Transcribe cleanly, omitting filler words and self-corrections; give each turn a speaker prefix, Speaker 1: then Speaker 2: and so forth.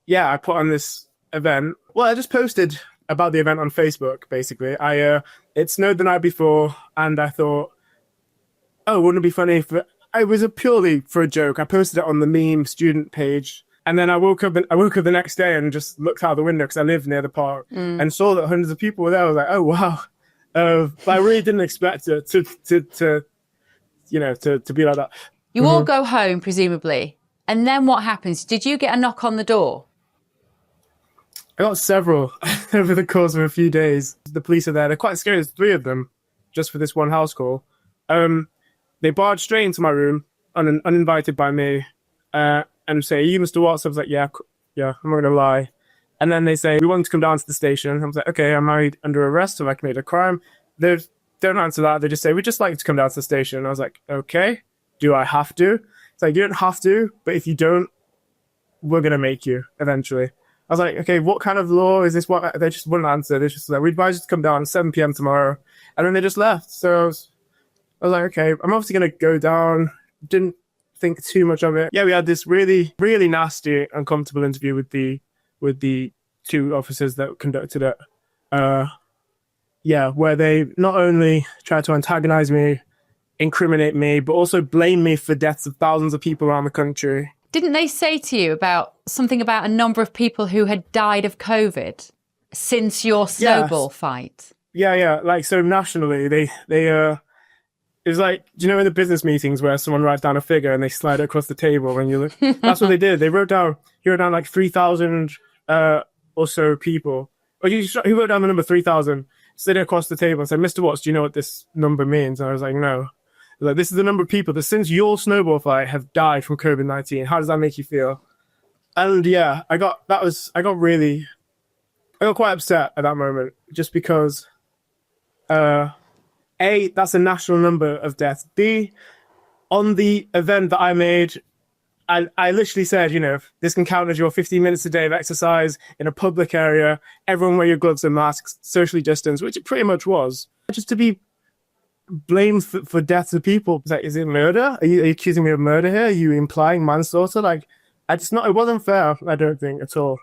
Speaker 1: yeah, I put on this event. Well, I just posted about the event on Facebook. Basically, it snowed the night before, and I thought, oh, wouldn't it be funny if it was purely for a joke. I posted it on the meme student page, and then I woke up the next day and just looked out the window because I live near the park and saw that hundreds of people were there. I was like, oh wow, but I really didn't expect it to be like that.
Speaker 2: You all go home presumably, and then what happens? Did you get a knock on the door?
Speaker 1: I got several over the course of a few days. The police are there. They're quite scary. There's 3 of them just for this one house call. They barged straight into my room, uninvited by me, and say, "Are you Mr. Watts?" I was like, yeah, I'm not going to lie. And then they say, "We want to come down to the station." I was like, okay, am I under arrest? Have I committed a crime? They don't answer that. They just say, "We'd just like to come down to the station." I was like, okay, do I have to? It's like, you don't have to, but if you don't, we're going to make you eventually. I was like, okay, what kind of law is this? What? They just wouldn't answer. They just like, "We advise you to come down at 7 p.m. tomorrow." And then they just left. So I was like, okay, I'm obviously going to go down. Didn't think too much of it. Yeah, we had this really, really nasty, uncomfortable interview with the 2 officers that conducted it. Where they not only tried to antagonize me, incriminate me, but also blame me for deaths of thousands of people around the country.
Speaker 2: Didn't they say to you about something about a number of people who had died of COVID since your snowball fight?
Speaker 1: Yeah. Like, so nationally, they it was like, do you know in the business meetings where someone writes down a figure and they slide it across the table when you look? That's what they did. He wrote down like 3,000 or so people. Or he wrote down the number 3,000, slid it across the table and said, "Mr. Watts, do you know what this number means?" And I was like, no. Like, this is the number of people that since your snowball fight have died from COVID-19. How does that make you feel? And yeah, I got quite upset at that moment just because, A, that's a national number of deaths. B, on the event that I made, I literally said, this can count as your 15 minutes a day of exercise in a public area. Everyone wear your gloves and masks, socially distance, which it pretty much was. Just to be blamed for deaths of people. It's like, is it murder? Are you accusing me of murder here? Are you implying manslaughter? Like, it wasn't fair, I don't think, at all.